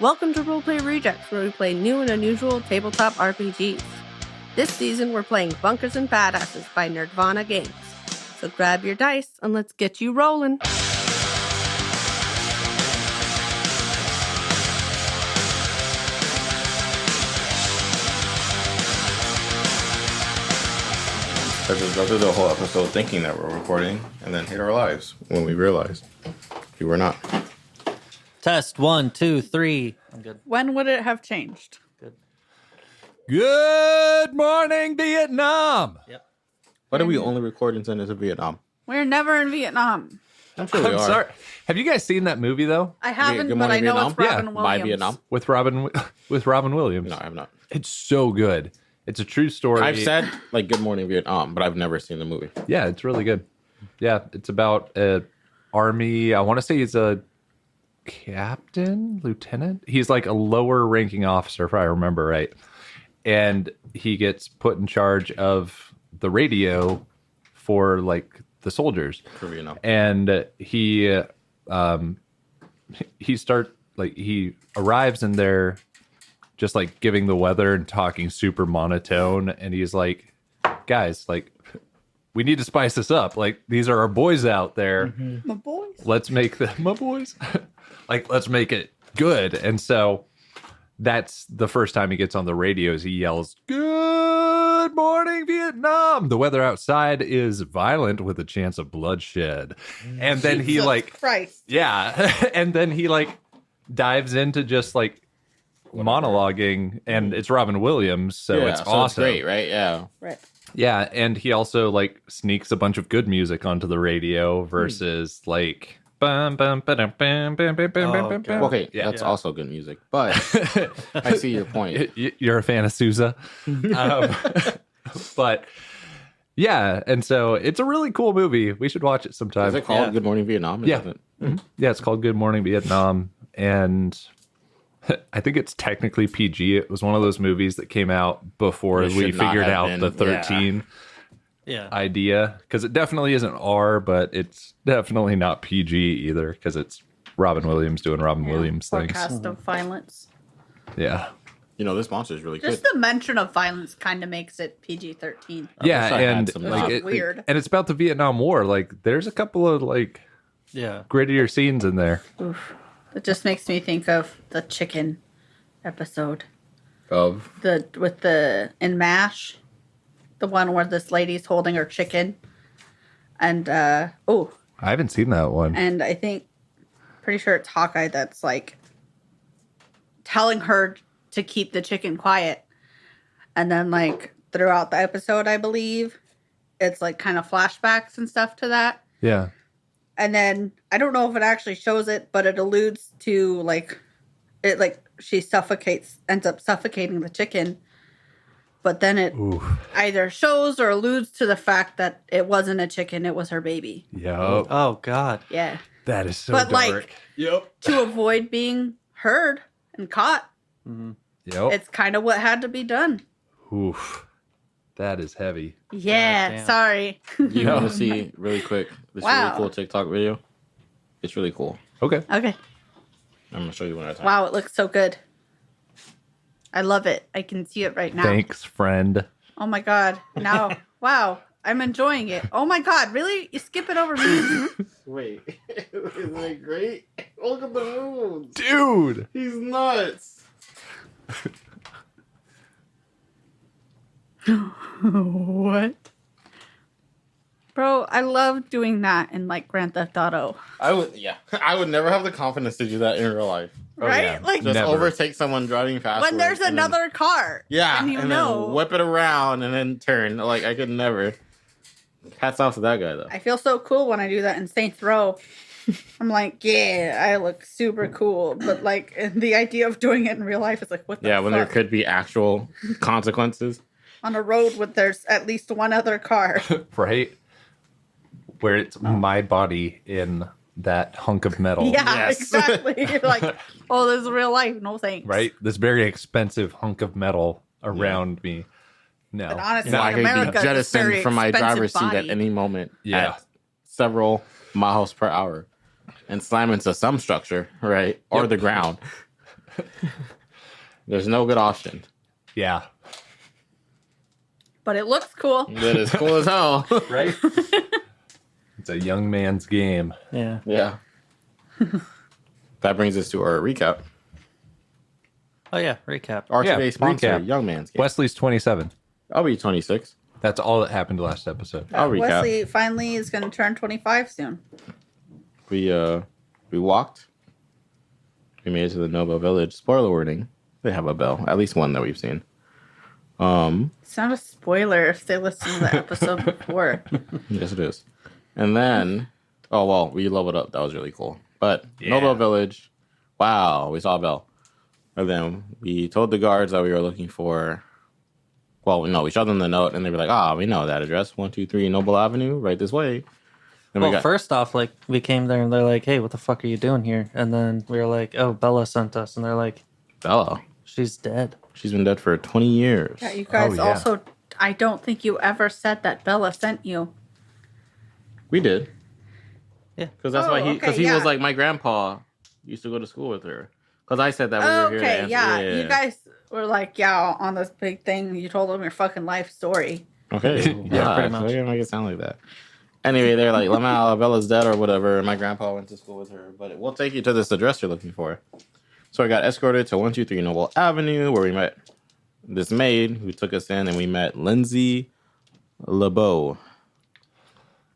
Welcome to Roleplay Rejects, where we play new and unusual tabletop RPGs. This season, we're playing Bunkers and Badasses by Nerdvana Games. So grab your dice and let's get you rolling. Let's just go through the whole episode thinking that we're recording and then hate our lives when we realize we were not. Test 1, 2, 3. I'm good. When would it have changed? Good morning, Vietnam. Yep. Why do we only record in centers of Vietnam? We're never in Vietnam. I'm sure we I'm are. sorry. Have you guys seen that movie though? I haven't, Good but I Morning know Vietnam? it's Robin Yeah, Williams. My Vietnam? With Robin Williams. No, I have not. It's so good. It's a true story. I've said like Good Morning Vietnam, but I've never seen the movie. Yeah, it's really good. Yeah, it's about an army. I want to say he's a captain, lieutenant. He's like a lower ranking officer, if I remember right. And he gets put in charge of the radio for like the soldiers. For Vietnam. And he arrives in there just like giving the weather and talking super monotone, and he's like, guys, like, we need to spice this up. Like, these are our boys out there. Mm-hmm. My boys. Let's make my boys. Like, let's make it good. And so that's the first time he gets on the radio is he yells, "Good morning, Vietnam." The weather outside is violent with a chance of bloodshed. And then he Jesus like, Christ. yeah. And then he like dives into just like monologuing, and it's Robin Williams. So it's awesome. It's great, right? Yeah. Right. Yeah. And he also like sneaks a bunch of good music onto the radio versus like, bum, bum, ba-dum, bum, bum, bum, bum, bum, bum. Well, okay, Yeah. that's also good music, but I see your point. You're a fan of Sousa. But yeah, and so it's a really cool movie. We should watch it sometime. Is it called Yeah. Good Morning Vietnam? It Yeah. doesn't- Yeah, it's called Good Morning Vietnam. And I think it's technically PG. It was one of those movies that came out before It we should not figured have out been. the 13 Yeah. idea. Because it definitely isn't R, but it's definitely not PG either. Because it's Robin Williams doing Robin Williams things. Forecast of violence. Yeah. You know, this monster is really Just good. the mention of violence kind of makes it PG-13. Yeah, wish I had and some like knowledge. Weird. and it's about the Vietnam War. Like, there's a couple of like Yeah. grittier scenes in there. It just makes me think of the chicken episode. Of In MASH. The one where this lady's holding her chicken. And, I haven't seen that one. and I think, pretty sure it's Hawkeye that's like telling her to keep the chicken quiet. And then like throughout the episode, I believe, it's like kind of flashbacks and stuff to that. Yeah. And then I don't know if it actually shows it, but it alludes to like it like she ends up suffocating the chicken. But then it either shows or alludes to the fact that it wasn't a chicken, it was her baby. Yup. Oh, God. Yeah. That is so But, dark. like- Yep. To avoid being heard and caught. Yep. It's kind of what had to be done. Oof. That is heavy. Yeah, damn. sorry. You want to see really quick this Wow. really cool TikTok video? It's really cool. Okay. Okay. I'm gonna show you one at a time. Wow, it looks so good. I love it. I can see it right now. Thanks, friend. Oh my god. Now, wow, I'm enjoying it. Oh my god, really? You skip it over me? Wait, isn't it great? Look at the moves. Dude. He's nuts. What? Bro, I love doing that in like Grand Theft Auto. I would never have the confidence to do that in real life. Right? yeah. Like Just Never. overtake someone driving fast. when there's another car. Yeah, And you and know. then whip it around and then turn. Like, I could never. Hats off to that guy, though. I feel so cool when I do that in Saints Row. I'm like, yeah, I look super cool. But like the idea of doing it in real life is like, what the Yeah, fuck? when there could be actual consequences. On a road with there's at least one other car. Right? Where it's my body in that hunk of metal. Yeah, Yes. exactly. You're like, oh, this is real life. No thanks. Right? This very expensive hunk of metal around me. No. And honestly, So I could America be is jettisoned very from my expensive driver's seat at body. any moment. Yeah. At several miles per hour. And slam into some structure, right? Or Yep. the ground. There's no good option. Yeah. But it looks cool. That is cool as hell. Right? It's a young man's game. Yeah. Yeah. That brings us to our recap. Oh yeah. Recap. Our Yeah, today's sponsor, recap. Young Man's Game. Wesley's 27. I'll be 26. That's all that happened last episode. I'll recap. Wesley finally is going to turn 25 soon. We walked. We made it to the Noble Village. Spoiler warning. They have a bell. At least one that we've seen. It's not a spoiler if they listen to the episode before. Yes, it is. And then, oh, well, we leveled up. That was really cool. But Yeah. Noble Village, wow, we saw a bell. And then we told the guards that we were looking for. Well, no, we showed them the note, and they were like, we know that address, 123 Noble Avenue, right this way. And Well, first off, like we came there and they're like, "Hey, what the fuck are you doing here?" And then we were like, "Oh, Bella sent us," and they're like, Bella. "She's dead." She's been dead for 20 years. Yeah, you guys yeah. also, I don't think you ever said that Bella sent you. We did. Yeah. Because that's Oh, why he okay, was yeah. like, my grandpa used to go to school with her. Because I said that we were here. to Okay, answer- yeah. You guys were like, on this big thing. You told them your fucking life story. Okay. Yeah, pretty much. So you make it sound like that. Anyway, they're like, Lamau, Bella's dead or whatever. And my grandpa went to school with her. But we'll take you to this address you're looking for. So I got escorted to 123 Noble Avenue where we met this maid who took us in. And we met Lindsay LeBeau.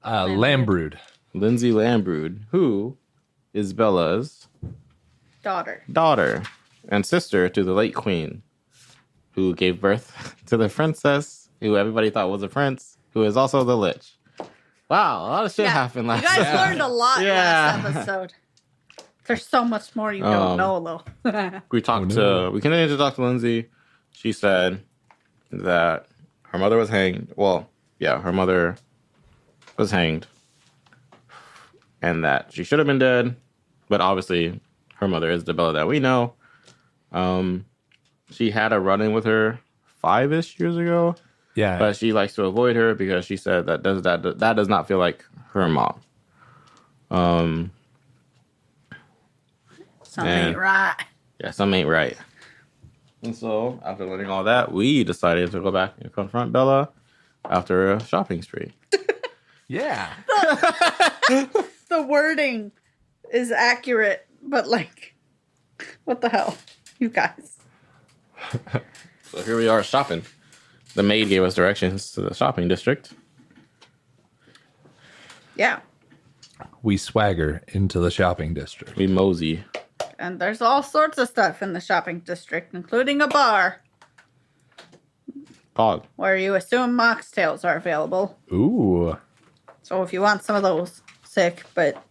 Lambrewed. Lindsay Lambrewed, who is Bella's daughter and sister to the late queen, who gave birth to the princess, who everybody thought was a prince, who is also the Lich. Wow, a lot of shit happened last You guys episode. learned a lot Yeah. last episode. There's so much more you don't know, though. We continued to talk to Lindsay. She said that her mother was hanged. Well, yeah, her mother was hanged. And that she should have been dead. But obviously, her mother is the Bella that we know. She had a run-in with her 5-ish years ago. Yeah. But she likes to avoid her because she said that does not feel like her mom. Something Man. ain't right. Yeah, something ain't right. And so, after learning all that, we decided to go back and confront Bella after a shopping spree. yeah. The wording is accurate, but like, what the hell? You guys. So here we are shopping. The maid gave us directions to the shopping district. Yeah. We swagger into the shopping district. We mosey. And there's all sorts of stuff in the shopping district, including a bar Pog. where you assume mocktails are available. Ooh. So if you want some of those, sick, but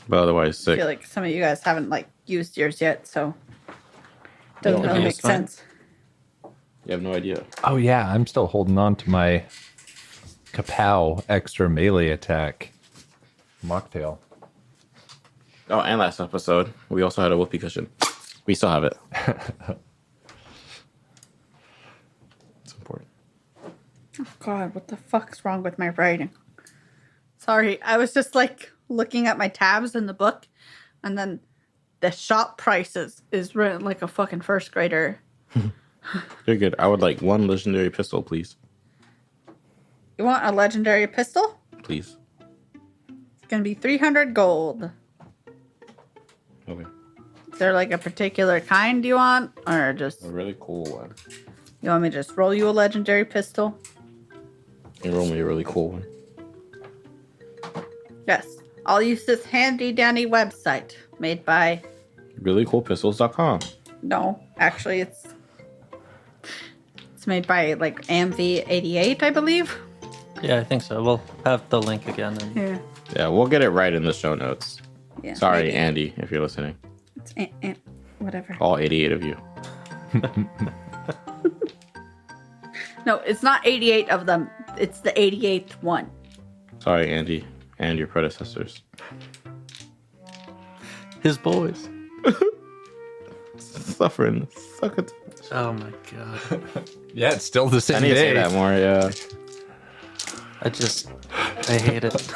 But otherwise I sick. feel like some of you guys haven't like used yours yet, so doesn't Yeah, really make it's fine. sense. You have no idea. Oh, yeah. I'm still holding on to my Kapow extra melee attack mocktail. Oh, and last episode, we also had a whoopee cushion. We still have it. It's important. Oh God, what the fuck's wrong with my writing? Sorry, I was just like looking at my tabs in the book, and then the shop prices is written like a fucking first grader. You're good. I would like one legendary pistol, please. You want a legendary pistol? Please. It's gonna be 300 gold. Okay. Is there like a particular kind you want, or just A really cool one. you want me to just roll you a legendary pistol? You roll me a really cool one. Yes, I'll use this handy dandy website made by. Reallycoolpistols.com. No, actually, it's made by like AMV88, I believe. Yeah, I think so. We'll have the link again. And Yeah. Yeah, we'll get it right in the show notes. Yeah. Sorry, maybe. Andy, if you're listening. It's whatever. All 88 of you. No, it's not 88 of them. It's the 88th one. Sorry, Andy, and your predecessors. his boys. Suffering. Suck it. Oh my god. Yeah, it's still the I same need to say day. that more, yeah. I hate it.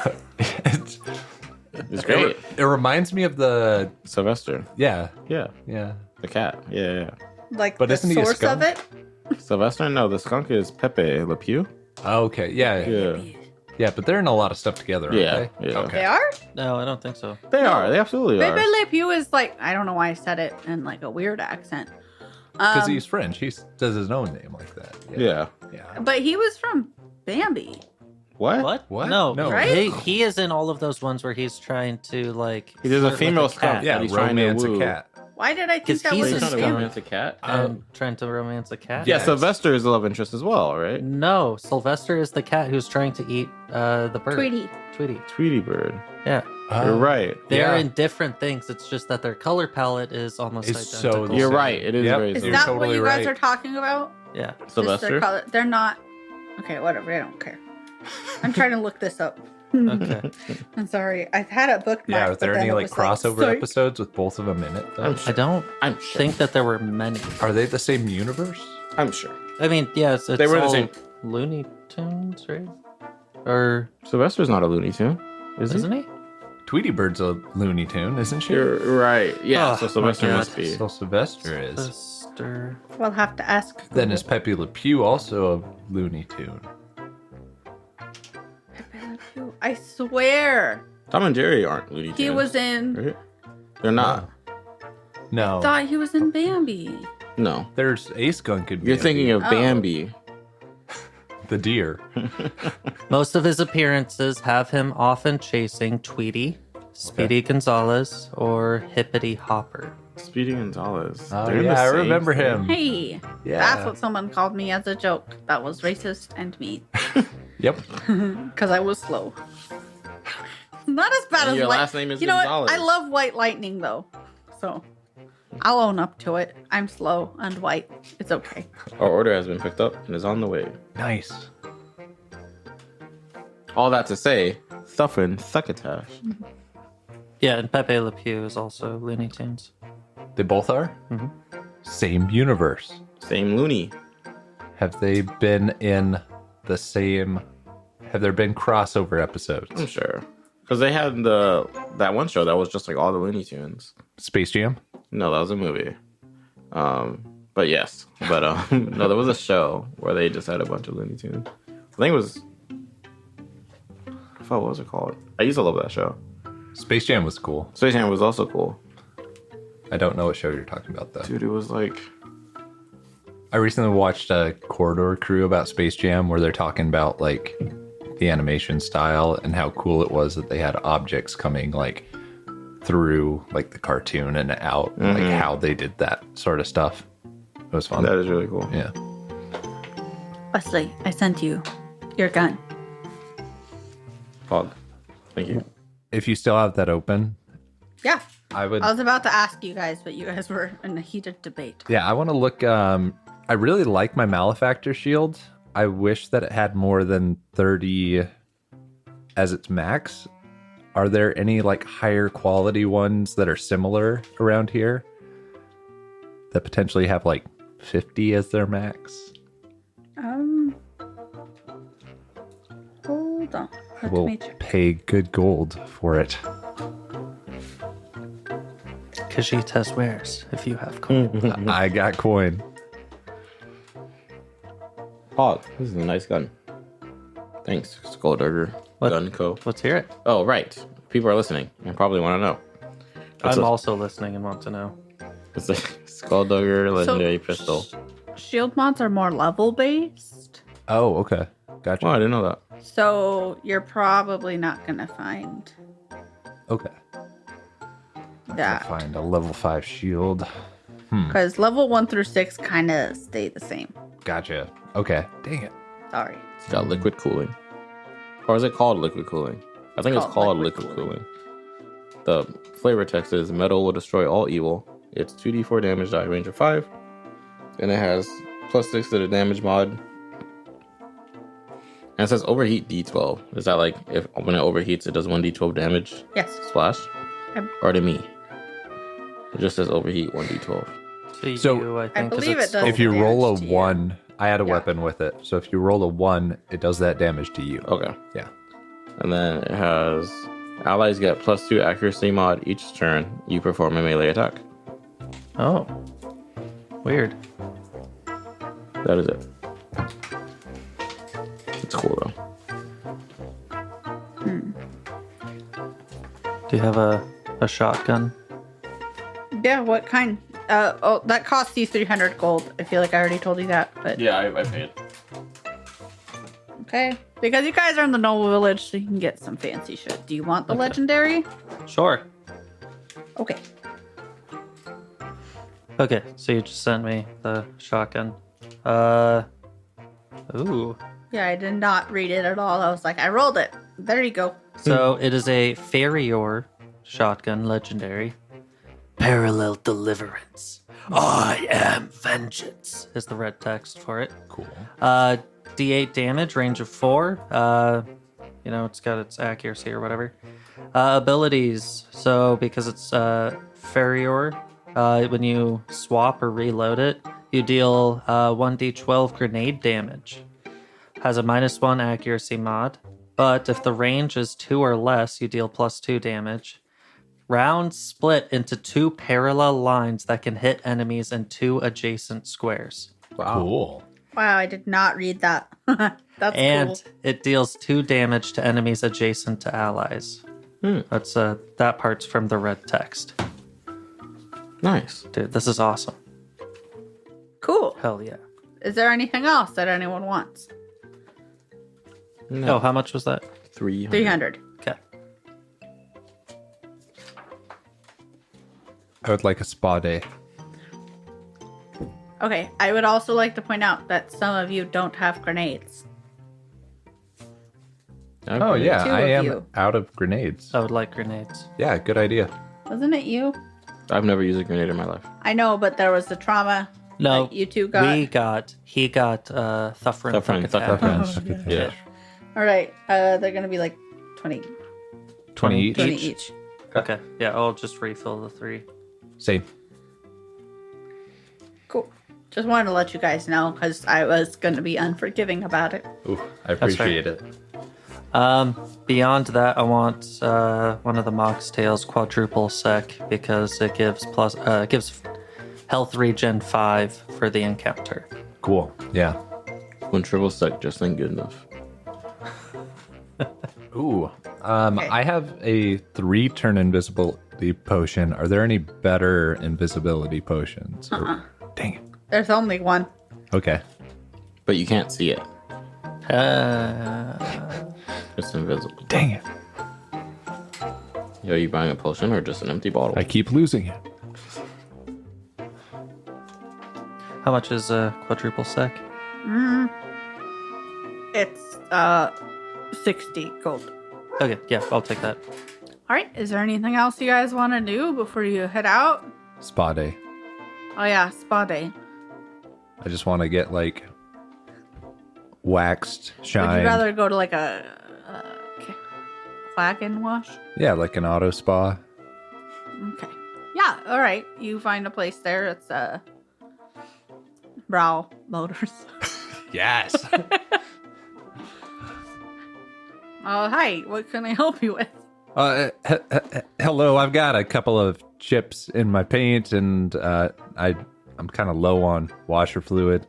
It's great. It reminds me of the Sylvester. yeah. Yeah. The cat. Yeah. Like But the isn't he a source of skunk? it? Sylvester? No, the skunk is Pepe Le Pew. Oh, okay. Yeah. But they're in a lot of stuff together. Aren't Yeah, they? yeah. Okay. They are? No, I don't think so. They are. They absolutely Pepe are. Le Pew is like, I don't know why I said it in like a weird accent. Because he's French. He does his own name like that. Yeah. But he was from Bambi. What? What? No, No. Right? He is in all of those ones where he's trying to like. He does a flirt with female cat skunk. Yeah, He's trying to romance a woo. cat. Why did I think 'Cause that he's was a in Trying to skunk. Bambi? romance a cat. And trying to romance a cat. Yeah, Yes. Sylvester is the love interest as well, right? No, Sylvester is the cat who's trying to eat the bird. Tweety. Tweety. Tweety bird. Yeah. You're right. They're Yeah. in different things. It's just that their color palette is almost It's so identical. You're Same. right. It is Yep. very Is similar. You're that totally what you guys right. are talking about? Yeah. Just their Sylvester? color. They're not. Okay, whatever. I don't care. I'm trying to look this up. Okay. I'm sorry. I had it bookmarked. Yeah, are but there then any it like was crossover sorry. episodes with both of them in it? Though? I don't I'm sure. think that there were many. Are they the same universe? I'm sure. I mean, yeah, it's They were the all same. Looney Tunes, right? Or Sylvester's not a Looney Tune, is isn't he? Tweety Bird's a Looney Tune, isn't she? You're right. Yeah, Oh, so Sylvester my must God. be. So Sylvester is. Sister. We'll have to ask. Then Google. is Pepe Le Pew also a Looney Tune? Pepe Le Pew. I swear Tom and Jerry aren't Looney Tunes. he was in. Right? They're not. No. Thought he was in Bambi. No. There's a skunk in You're Bambi. thinking of Oh. Bambi. the deer. Most of his appearances have him often chasing Tweety, Speedy Gonzales, or Hippity Hopper. Speedy Gonzales. Oh, They're in yeah, the I same remember thing. him. Hey, Yeah. that's what someone called me as a joke. That was racist and mean Yep. because I was slow. Not as bad And as your White- last name is You know what? Gonzalez. I love White Lightning though, so I'll own up to it. I'm slow and white. It's okay. Our order has been picked up and is on the way. Nice. All that to say, Thuffin Succotash. Yeah, and Pepe Le Pew is also Looney Tunes. They both are? Mhm. Same universe. Same Looney. Have they been in the same... Have there been crossover episodes? I'm sure. Because they had that one show that was just like all the Looney Tunes. Space Jam? No, that was a movie. But yes. But no, there was a show where they just had a bunch of Looney Tunes. I think it was... I forgot what was it called? I used to love that show. Space Jam was cool. Space Jam was also cool. I don't know what show you're talking about, though. Dude, it was like... I recently watched a Corridor Crew about Space Jam where they're talking about, like, the animation style and how cool it was that they had objects coming, like, through, like, the cartoon and out. Like, how they did that sort of stuff. It was fun. That is really cool. Yeah. Wesley, I sent you your gun. Pog. Thank you. If you still have that open, Yeah, I would... I was about to ask you guys, but you guys were in a heated debate. Yeah, I want to look. I really like my Malefactor shield. I wish that it had more than 30 as its max. Are there any like higher quality ones that are similar around here that potentially have like 50 as their max? Hold on. I Let will me check. pay good gold for it. Khajiit has wares if you have coin. I got coin. Pog. This is a nice gun. Thanks, Skulldugger What? Gun Co. Let's hear it. Oh, right. People are listening and probably want to know. It's I'm a- also listening and want to know. It's a Skulldugger Legendary Pistol. Shield mods are more level based, Oh, okay. Gotcha. Oh, I didn't know that. so you're probably not gonna find Okay. that Find a level 5 shield. because level 1 through 6 kind of stay the same. Gotcha. Okay. Dang it. Sorry. It's got liquid cooling. Or is it called liquid cooling? I think it's called liquid cooling. The flavor text is metal will destroy all evil. It's 2d4 damage die range of 5. And it has +6 to the damage mod. And it says overheat d12. Is that like if when it overheats it does 1d12 damage Yes. splash? I'm- Or to me? It just says overheat 1d12. So, you, I think, 'cause believe it's it does. If you roll a damage to you. 1, I had a Yeah. weapon with it. So if you roll a 1, it does that damage to you. Okay. Yeah. And then it has Allies get +2 accuracy mod each turn you perform a melee attack. Oh. Weird. That is it. It's cool though. Do you have a shotgun? Yeah, what kind? That costs you 300 gold. I feel like I already told you that, but Yeah, I paid. okay. Because you guys are in the noble village, so you can get some fancy shit. Do you want the legendary? Sure. Okay. Okay, so you just sent me the shotgun. Ooh. Yeah, I did not read it at all. I was like, I rolled it. There you go. So it is a Farrior shotgun legendary. Parallel deliverance. I am vengeance is the red text for it. Cool. D8 damage, range of 4. It's got its accuracy or whatever. Abilities. So because it's Farrior, when you swap or reload it, you deal 1d12 grenade damage. Has a -1 accuracy mod, but if the range is 2 or less, you deal +2 damage. Rounds split into 2 parallel lines that can hit enemies in 2 adjacent squares. Wow. Cool. Wow, I did not read that. That's And cool. it deals 2 damage to enemies adjacent to allies. That's that part's from the red text. Nice. Dude, this is awesome. Cool. Hell yeah. Is there anything else that anyone wants? No. Oh, how much was that? 300. 300. Okay. I would like a spa day. Okay, I would also like to point out that some of you don't have grenades. Okay. Oh, yeah. 2 I of am you. out of grenades. I would like grenades. Yeah, good idea. Wasn't it you? I've never used a grenade in my life. I know, but there was the trauma No, that you two got. he got Thuffrin. Thuffrin. Yeah. All right, they're going to be like 20, 20 each? 20 each. Okay, yeah, I'll just refill the 3. Same. Cool. Just wanted to let you guys know because I was going to be unforgiving about it. Ooh, I appreciate it. Beyond that, I want one of the Moxtails quadruple sec because it gives gives health regen 5 for the encounter. Cool. Yeah. When triple sec just ain't good enough. Ooh. I have a 3-turn invisibility potion. Are there any better invisibility potions? Dang it. There's only one. Okay. But you can't see it. Uh, It's invisible. Dang it. Are you buying a potion or just an empty bottle? I keep losing it. how much is quadruple sec? It's 60 gold. Okay, yeah, I'll take that. All right, is there anything else you guys want to do before you head out? Spa day. Oh yeah, spa day. I just want to get like waxed, Would shined. you rather go to like a wagon wash? Yeah, like an auto spa. Okay. Yeah, all right. You find a place there. It's Brow Motors. Yes. Oh, hi. What can I help you with? Hello, I've got a couple of chips in my paint, and I'm kind of low on washer fluid.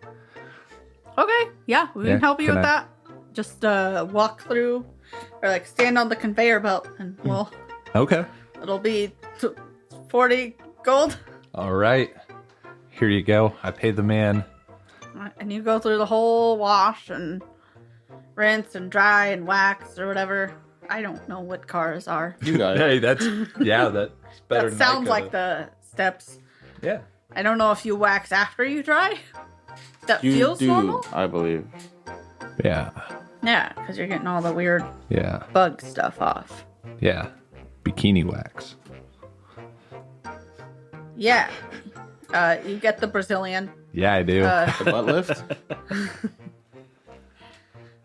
Okay. Yeah, we Yeah, can help you can with I- that. Just walk through or like stand on the conveyor belt and Okay. it'll be 40 gold. All right. Here you go. I pay the man. And you go through the whole wash and rinse and dry and wax or whatever. I don't know what cars are. You got it. Hey, that's better. That sounds like the steps. Yeah. I don't know if you wax after you dry. That You feels do, normal. I believe. Yeah. Yeah, because you're getting all the weird Yeah. bug stuff off. Yeah. Bikini wax. Yeah. You get the Brazilian. Yeah, I do. The butt lift?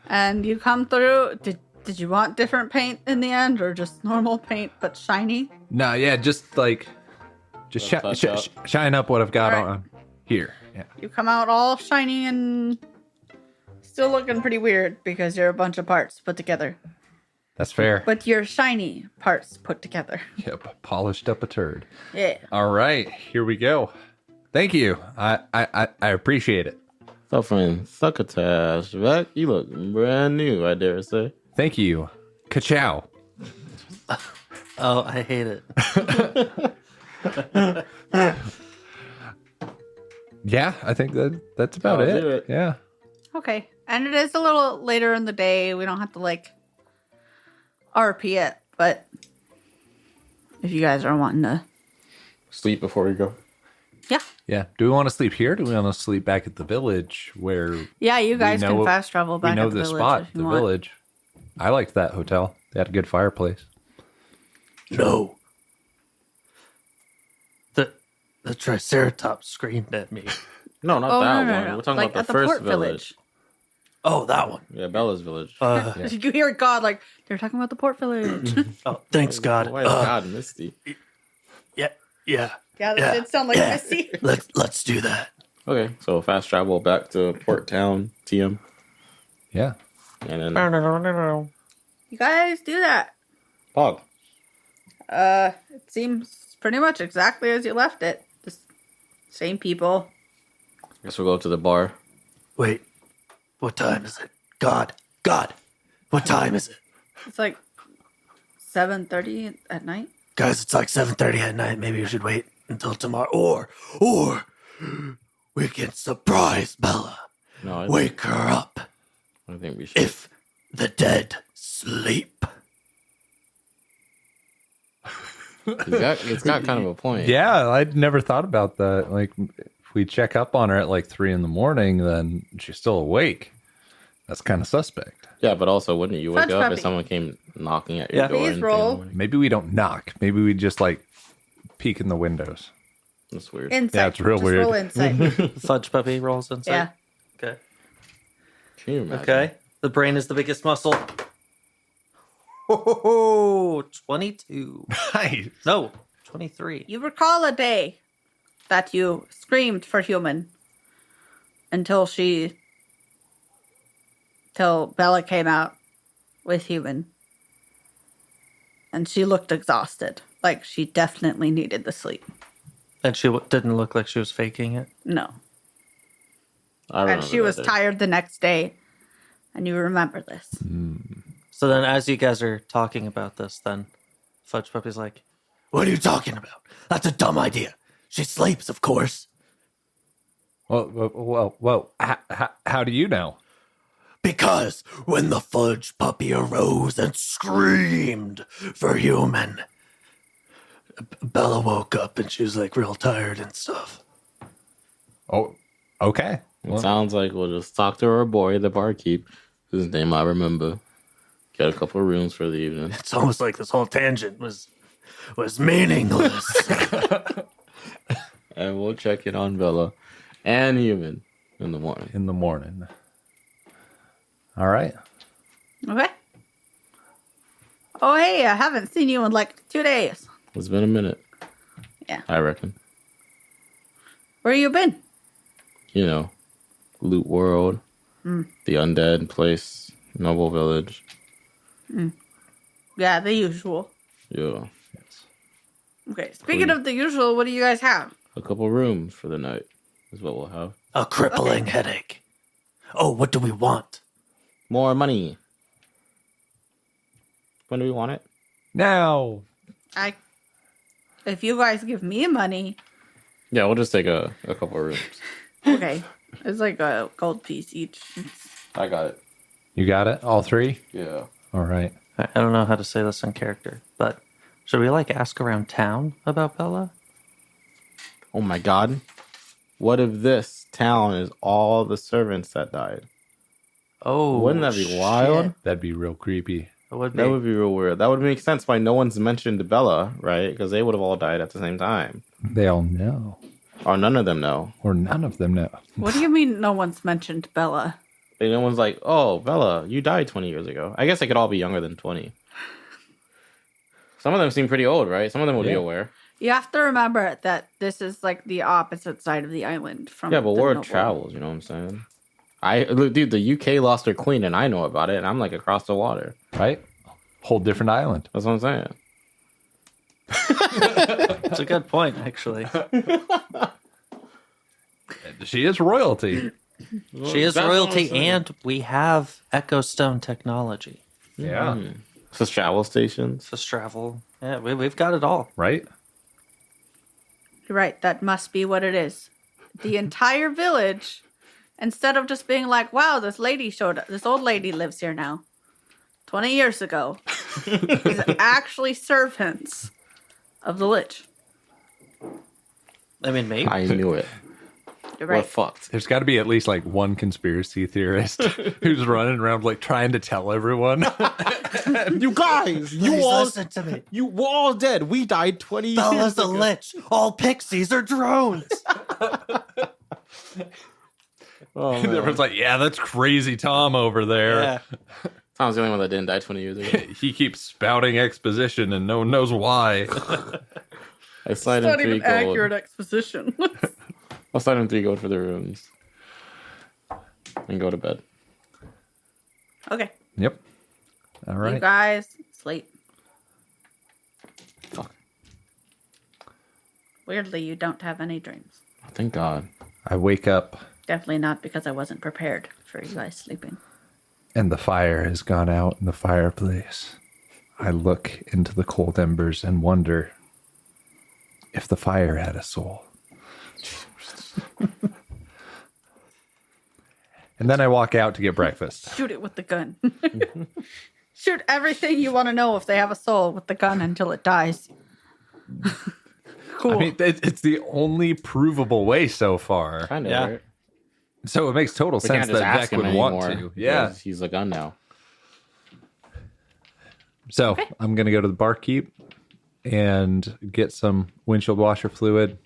And you come through. Did you want different paint in the end or just normal paint but shiny? No, yeah, just like touch up. shine up what I've got All right. on here. Yeah. You come out all shiny and still looking pretty weird because you're a bunch of parts put together. That's fair. But your shiny parts put together. Yep, polished up a turd. Yeah. All right, here we go. Thank you. I appreciate it. Suffering succotash, Beck. You look brand new, I dare say. Thank you. Ka-chow. Oh, I hate it. Yeah, I think that's about I'll do it. Yeah. Okay. And it is a little later in the day. We don't have to like RP it, but if you guys are wanting to. Sleep before we go. Yeah. Yeah. Do we want to sleep here? Or do we want to sleep back at the village where Yeah, you guys know- can fast travel back we know at the the village spot, if you the want. village? I liked that hotel. They had a good fireplace. No. The Triceratops screamed at me. No, not Oh, that no, no, one. no. We're talking Like about at the the first port village. Oh, that one. Yeah, Bella's village. Did you hear God like they're talking about the port village? Oh, thanks God. Why is God Misty? Yeah. yeah, that Yeah. did sound like Misty. Let's do that. Okay, so fast travel back to Port Town, TM, Yeah. and then You guys do that. Pog. It seems pretty much exactly as you left it. Just same people. Guess we'll go to the bar. Wait. What time is it? God. What time is it? It's like 7:30 at night. Guys, it's like 7:30 at night. Maybe we should wait until tomorrow. Or we can surprise Bella. No, Wake her up I think we should. if the dead sleep. It's got kind of a point. Yeah, I'd never thought about that. Like, if we check up on her at like 3 a.m, then she's still awake. That's kind of suspect. Yeah, but also, wouldn't you wake Fudge up puppy. if someone came knocking at your Yeah. door? Please in roll. the morning? Maybe we don't knock. Maybe we just like peek in the windows. That's weird. Insight. it's real Just weird. Roll insight. Fudge puppy rolls inside. yeah. Okay. Can you imagine? Okay. The brain is the biggest muscle. Oh, 22. Nice. No, 23. You recall a day that you screamed for human until Bella came out with human. And she looked exhausted. Like she definitely needed the sleep. And she didn't look like she was faking it. No. I And remember she was that day. tired the next day. And you remember this. So then, as you guys are talking about this, then Fudge Puppy's like, "What are you talking about? That's a dumb idea. She sleeps, of course." Well. How do you know? Because when the Fudge Puppy arose and screamed for human, Bella woke up and she was like real tired and stuff. Oh, okay. It sounds like we'll just talk to our boy, the barkeep, whose name I remember. Get a couple of rooms for the evening. It's almost like this whole tangent was meaningless. And we'll check in on Bella and Human in the morning. In the morning. All right. Okay. Oh, hey, I haven't seen you in like 2 days. It's been a minute. Yeah. I reckon. Where you been? You know, Loot World, the Undead Place, Noble Village. Yeah, the usual. Yeah. Okay, speaking of the usual, what do you guys have? A couple rooms for the night is what we'll have. A crippling headache. Oh, what do we want? More money. When do we want it? Now. If you guys give me money, Yeah, we'll just take a couple rooms. okay. It's like a gold piece each. I got it. You got it? All 3? Yeah. All right. I don't know how to say this in character, but should we like ask around town about Bella? Oh my god. What if this town is all the servants that died? Oh, Wouldn't that be wild? shit. That'd be real creepy. It would be. That would be real weird. That would make sense why no one's mentioned Bella, right? Because they would have all died at the same time. They all know. Or none of them know. Or none of them know. What do you mean no one's mentioned Bella? And no one's like, oh, Bella, you died 20 years ago. I guess they could all be younger than 20. Some of them seem pretty old, right? Some of them would be Yeah. aware. You have to remember that this is like the opposite side of the island from Yeah, but the word noble. travels, you know what I'm saying? Look, dude, the UK lost their queen and I know about it and I'm like across the water. Right? Whole different island. That's what I'm saying. It's a good point, actually. She is royalty. She is That's what royalty, I'm saying. and we have Echo Stone technology. Yeah. So travel stations. Just travel. Yeah, we've got it all. Right? You're right. That must be what it is. The entire village, instead of just being like, wow, this old lady lives here now. 20 years ago. Is actually servants of the Lich. I mean, maybe. I knew it. You're We're right. fucked. There's got to be at least like one conspiracy theorist who's running around like trying to tell everyone. You guys, listen to me. you were all dead. We died 20 years Bella's the ago. Lich. All pixies are drones. Oh, man. Everyone's like, yeah, that's crazy Tom over there. Yeah. Tom's the only one that didn't die 20 years ago. He keeps spouting exposition and no one knows why. I slide It's in not 3 even gold. accurate exposition. I'll slide in 3 gold for the rooms. And go to bed. Okay. Yep. All You right. guys sleep. Fuck. Weirdly, you don't have any dreams. Thank God. I wake up Definitely not because I wasn't prepared for you guys sleeping. and the fire has gone out in the fireplace. I look into the cold embers and wonder if the fire had a soul. And then I walk out to get breakfast. Shoot it with the gun. Shoot everything you want to know if they have a soul with the gun until it dies. Cool. I mean, it's the only provable way so far. Kind of, Yeah. right? So it makes total We sense can't just that ask Vec him would want anymore to. Yeah. because he's a gun now. So I'm going to go to the barkeep and get some windshield washer fluid,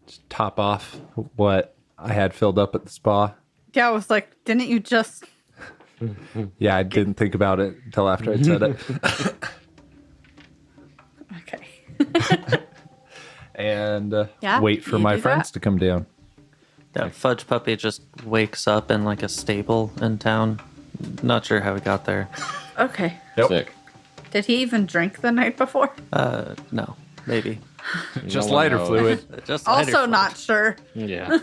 just top off what I had filled up at the spa. Yeah, I was like, didn't you just... Yeah, I didn't think about it until after I'd said it. Okay. And Yeah, wait for you my do friends that. to come down. That Fudge Puppy just wakes up in like a stable in town. Not sure how he got there. Okay. Yep. Sick. Did he even drink the night before? No, maybe. Just No one lighter knows. fluid. Just lighter Also fluid. not sure. Yeah.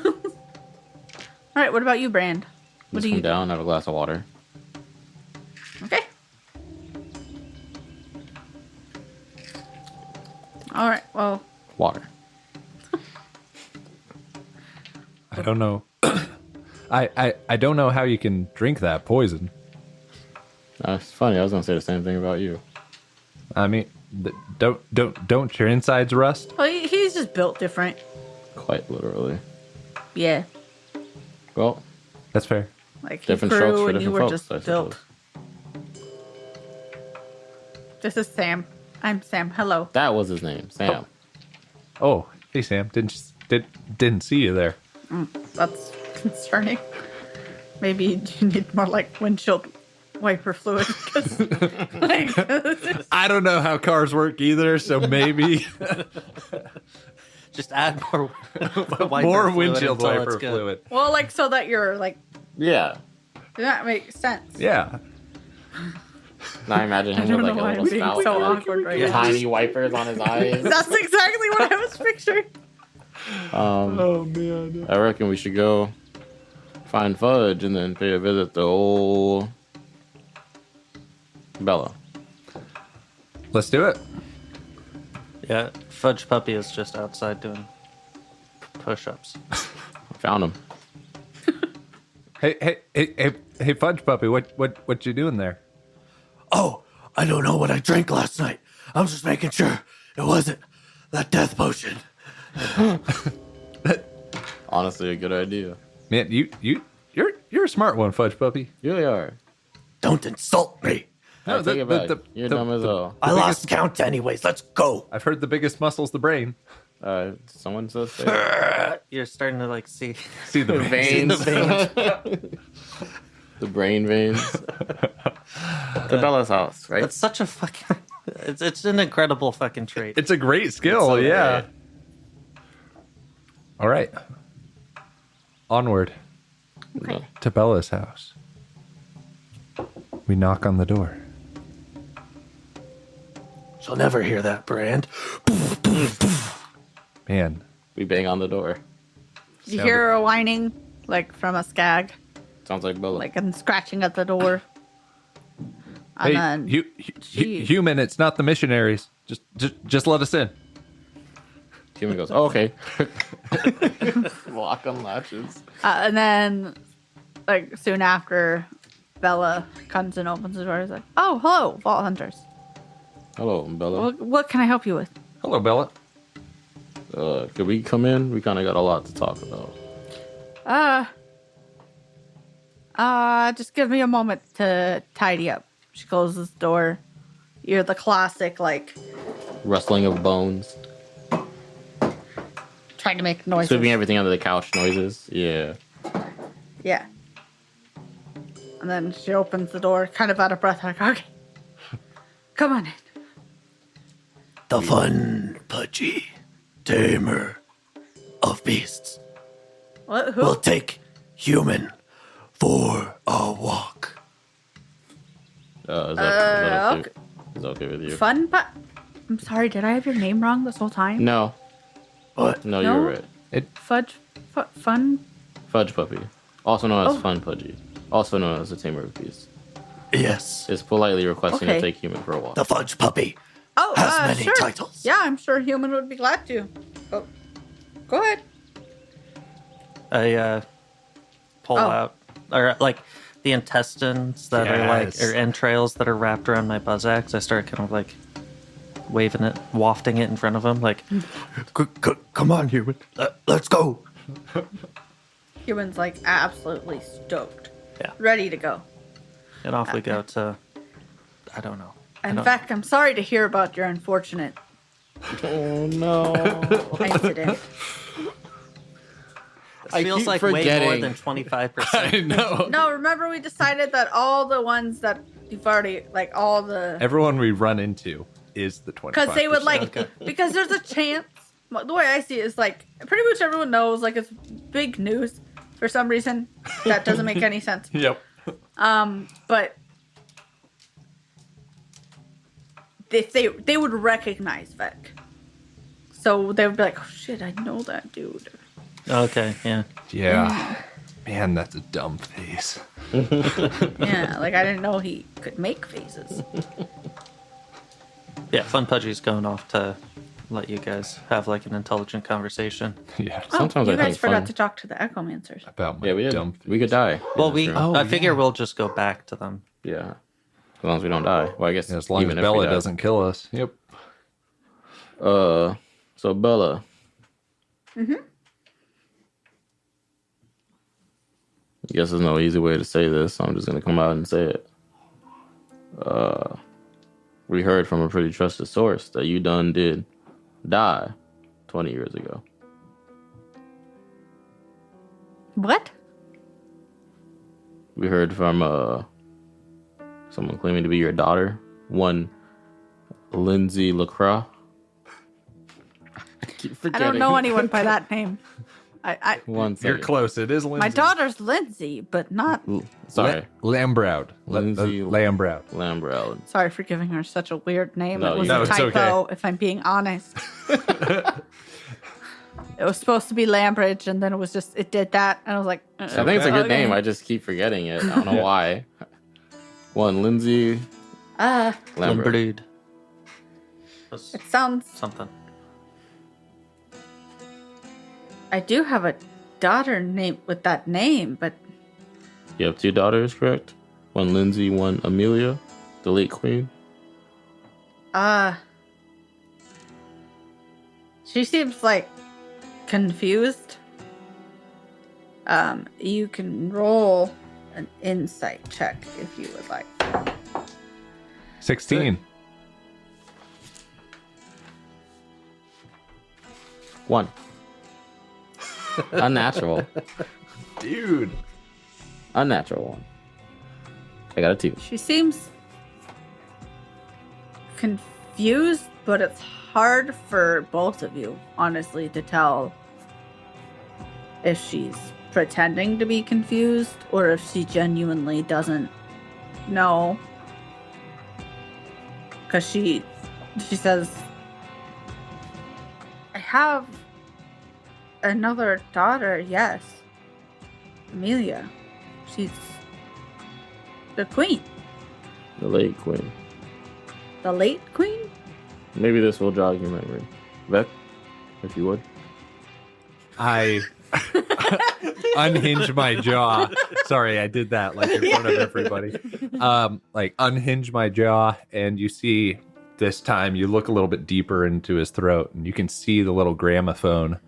All right, what about you, Brand? What Just do come you... down, have a glass of water. Okay. All right, well, Water. I don't know. I don't know how you can drink that poison. It's funny. I was gonna say the same thing about you. I mean, don't your insides rust? well he's just built different. Quite literally. Yeah. Well, That's fair. Like, he different strokes grew for and you different were folks. just I built. suppose. This is Sam. I'm Sam. Hello. That was his name, Sam. Oh, hey Sam, didn't see you there. That's concerning. Maybe you need more like windshield wiper fluid. 'Cause, like, I don't know how cars work either, so maybe Just add more wiper more fluid windshield until it's wiper good. fluid. well, like so that you're like, Yeah. that makes sense. Yeah. Now I imagine I him don't with know like why a I'm little being spout. so awkward right now. Tiny wipers on his eyes. That's exactly what I was picturing. Oh man. I reckon we should go find Fudge and then pay a visit to old Bella. Let's do it. Yeah, Fudge Puppy is just outside doing push-ups. Found him. Hey, Fudge Puppy, what you doing there? Oh, I don't know what I drank last night. I was just making sure it wasn't that death potion. Honestly, a good idea. Man, you're a smart one, Fudge Puppy. You really are. Don't insult me. I take it back. You're dumb as hell. I lost count anyways. Let's go. I've heard the biggest muscle's the brain. Someone says that. You're starting to like see See the Veins. The brain veins. To Bella's house, right? It's such a fucking. It's an incredible fucking trait. It's a great skill, so yeah. great. All right. Onward Okay. to Bella's house. We knock on the door. She'll never hear that brand. Man, We bang on the door. You hear a whining, like from a skag, Sounds like Bella. like and scratching at the door. And hey, then human, it's not the missionaries. Just let us in. Human goes, oh, okay. Lock on latches. and then, like soon after, Bella comes and opens the door. He's like, "Oh, hello, Vault Hunters. Hello, Bella. What can I help you with?" Hello, Bella. Could we come in? We kind of got a lot to talk about. Just give me a moment to tidy up. She closes the door. You're the classic, like, Rustling of bones. trying to make noises. Sweeping everything under the couch noises. Yeah. Yeah. And then she opens the door, kind of out of breath, like, okay. Come on in. The fun, pudgy tamer of beasts What? Who? will take human for a walk. Is that okay? okay. Is that okay with you? Fun, but I'm sorry, did I have your name wrong this whole time? No. What? No, No? you were right. Fun? Fudge Puppy. Also known as Oh. Fun Pudgy. Also known as the Tamer of Beasts. Yes, Is politely requesting Okay. to take human for a walk. the fudge puppy Oh, has many sure. titles. Yeah, I'm sure human would be glad to. Oh, go ahead. I pull Oh. out, or like the intestines that are like, Yes. or entrails that are wrapped around my buzz axe. I start kind of like waving it, wafting it in front of him, like, Come on, human. Let's go. Human's like absolutely stoked. Yeah. Ready to go. and off we go to, I don't know. I In don't- fact, I'm sorry to hear about your unfortunate Oh, no. incident. I feels keep like way more forgetting. than 25%. know. No, remember we decided that all the ones that you've already, like all the, Everyone we run into is the 25%. because they would like, because there's a chance, the way I see it is like, pretty much everyone knows, like it's big news for some reason. That doesn't make any sense. Yep. But if they would recognize Vec. So they would be like, oh shit, I know that dude. Okay, yeah. Yeah. Man, that's a dumb face. Yeah, like I didn't know he could make faces. Yeah, Fun Pudgy's going off to let you guys have like an intelligent conversation. Yeah. Sometimes you I guys think forgot fun. to talk to the Echomancers. About my Yeah, we did. dumb face. We could die. Well, Yeah, we sure. I figure we'll just go back to them. Yeah. As long as we don't die. Well, I guess Yeah, as long as even if we Bella die. doesn't kill us. Yep. So Bella. I guess there's no easy way to say this, so I'm just gonna come out and say it. We heard from a pretty trusted source that you done did die 20 years ago. What? We heard from someone claiming to be your daughter, one Lindsay LaCroix. I keep I forgetting. don't know anyone by that name. I One second. You're close. It is Lindsay. my daughter's Lindsay, but not. Sorry, Lambrowd. Lindsay Lambrowd. Lambrell. Sorry for giving her such a weird name. No, It was no, a it's typo, okay. if I'm being honest. It was supposed to be Lambridge, and then it did that, and I was like, I think it's a good okay. name. I just keep forgetting it. I don't know why. One Lindsay Lambert. Limbered. It sounds. Something. I do have a daughter named with that name, but You have two daughters, correct? One Lindsay, one Amelia, the late queen. she seems like confused. You can roll an insight check if you would like. 16. One. Unnatural. Dude. Unnatural one. I got a 2. She seems confused, but it's hard for both of you, honestly, to tell if she's pretending to be confused or if she genuinely doesn't know. Because she She says, I have another daughter, yes. Amelia. She's the queen. The late queen. The late queen? Maybe this will jog your memory. Vec, if you would. I unhinge my jaw. Sorry, I did that like in front of everybody. Like unhinge my jaw, and you see this time you look a little bit deeper into his throat, and you can see the little gramophone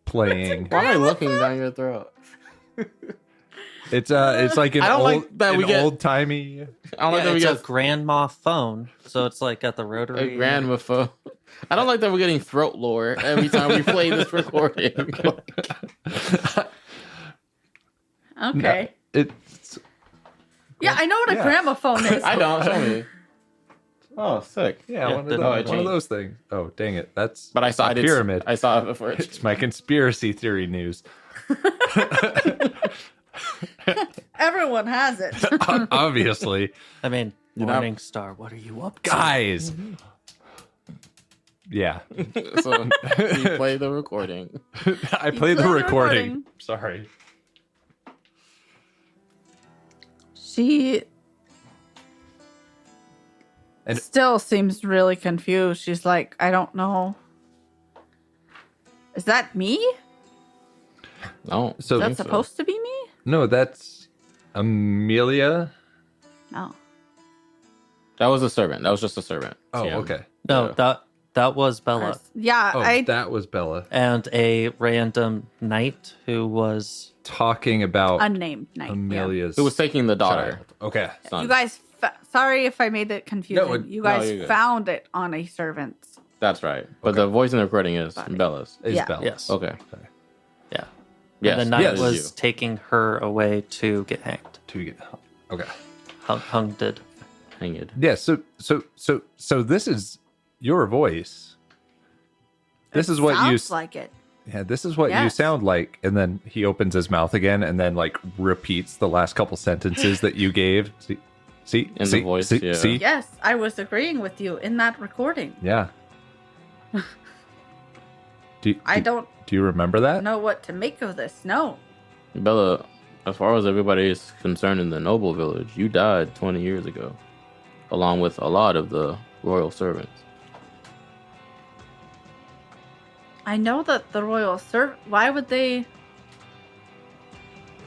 playing. Why am I looking down your throat? It's like an I don't old, like that we get- old timey. I don't like that we it's a get grandma phone, so it's like got the rotary. a grandmaphone. I don't like that we're getting throat lore every time we play this recording. Okay. It's Yeah, I know what a gramophone is. I don't. Show me. Oh, sick. yeah, Yeah, one, the- of Oh, those, it one of changed. those things. Oh, dang it! That's But I saw a it. pyramid. I saw it before. It's my conspiracy theory news. Everyone has it. Obviously, I mean, You know- Morning Star, what are you up to? guys. Yeah, So we play the recording. I played the play the recording. recording. Sorry. She And- still seems really confused. She's like, I don't know. Is that me? No. So Is that supposed to be me? no, that's Amelia. No. That was a servant. That was just a servant. Oh, Yeah. okay. No, Yeah. that was Bella. Yeah, Oh, that was Bella And a random knight who was talking about unnamed knight. Yeah. Amelia's. Who was taking the daughter? child. Okay. Son. You guys, sorry if I made it confusing. No, you no, guys you're good. found it on a servant's. That's right. But Okay. the voice in the recording is Body. Bella's. Is Yeah. Bella. yes, Okay. yeah. Yes. And the knight yes. was You. taking her away to get hanged. To get okay. Hung did. Hang it. Yeah. So this is your voice. This is what you. Sounds like it. Yeah. This is what you Yes. sound like, and then he opens his mouth again, and then like repeats the last couple sentences that you gave. See. In the See? voice, See? yeah. See? Yes, I was agreeing with you in that recording. Yeah. Do you remember that? Know what to make of this. No. Bella, as far as everybody is concerned in the noble village, you died 20 years ago, along with a lot of the royal servants. I know that the royal why would they?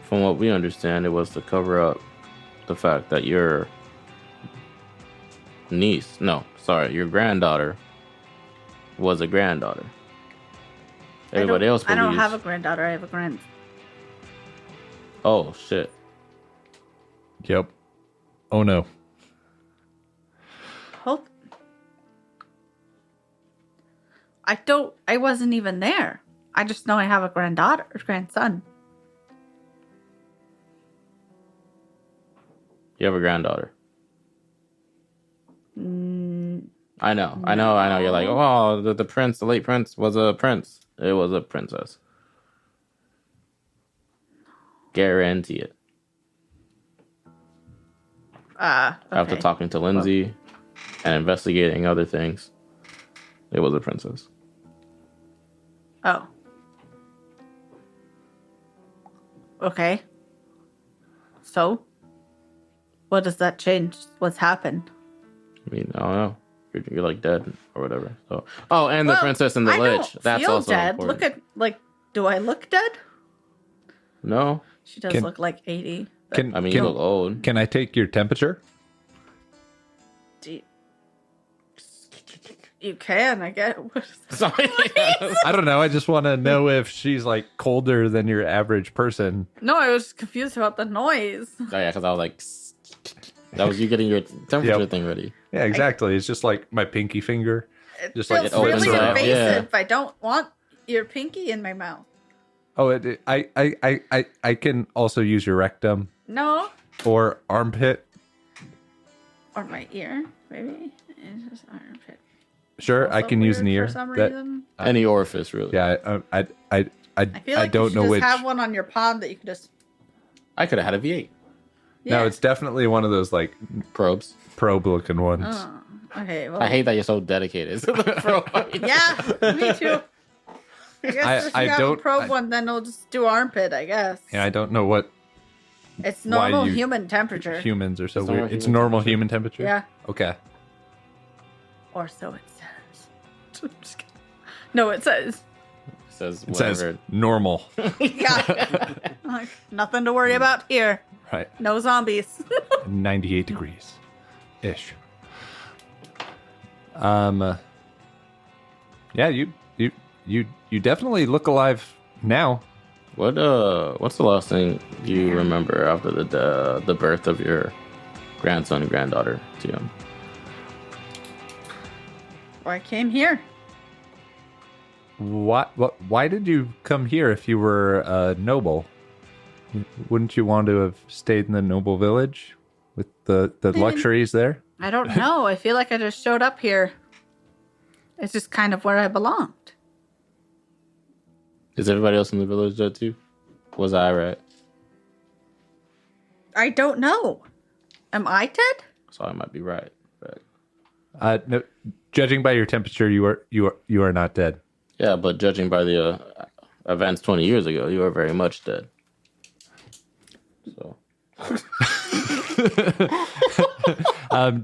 From what we understand, it was to cover up the fact that your your granddaughter was a granddaughter. Everybody else I believes. don't have a granddaughter. I have a grand. Oh shit! Yep. Oh no. Hope. I wasn't even there. I just know I have a granddaughter or grandson. You have a granddaughter. Mm, I know. You're like, oh, the prince, the late prince was a prince. It was a princess. Guarantee it. After okay. talking to Lindsay and investigating other things, it was a princess. Oh. Okay. So, what does that change? What's happened? I mean, I don't know. You're like dead or whatever. So, oh, and the Well, princess and the I lich. don't That's feel also dead. important. Look at do I look dead? No, She does Can- look like 80. but Can I mean can, you look old. can I take your temperature? do you can, I get. Sorry. I don't know. I just want to know if she's like colder than your average person. No, I was confused about the noise. Oh yeah, because I was like, that was you getting your temperature Yep. thing ready. Yeah, exactly. It's just like my pinky finger. It Just like feels it opens really up, invasive. yeah. I don't want your pinky in my mouth. Oh, I can also use your rectum No, or armpit. or my ear, maybe. It's just armpit. Sure, I Also can use an weird ear. for some That- reason. Any orifice, really. yeah, I I feel like don't you should know just which. have one on your palm that you can just. I could have had a V8 No, it's definitely one of those like probes. probe looking ones. Oh, Okay, well. I hate that you're so dedicated to the pro. Yeah, me too. I guess if you have a probe one, then it'll just do armpit, I guess. Yeah, I don't know what It's normal human temperature. humans are so It's weird. normal It's human normal temperature. human temperature? Yeah. Okay. Or so it says. Just kidding. No, it says. It says normal. Yeah. Like, nothing to worry about here. Right. No zombies. 98 degrees ish. Yeah, you definitely look alive now. What's the last thing you remember after the birth of your grandson and granddaughter, TM? I came here. Why did you come here if you were noble? Wouldn't you want to have stayed in the noble village with the luxuries there? I don't know. I feel like I just showed up here. It's just kind of where I belonged. Is everybody else in the village dead too? Was I right? I don't know. Am I dead? So I might be right. But... No, judging by your temperature, you are not dead. Yeah, but judging by the events 20 years ago, you are very much dead. So.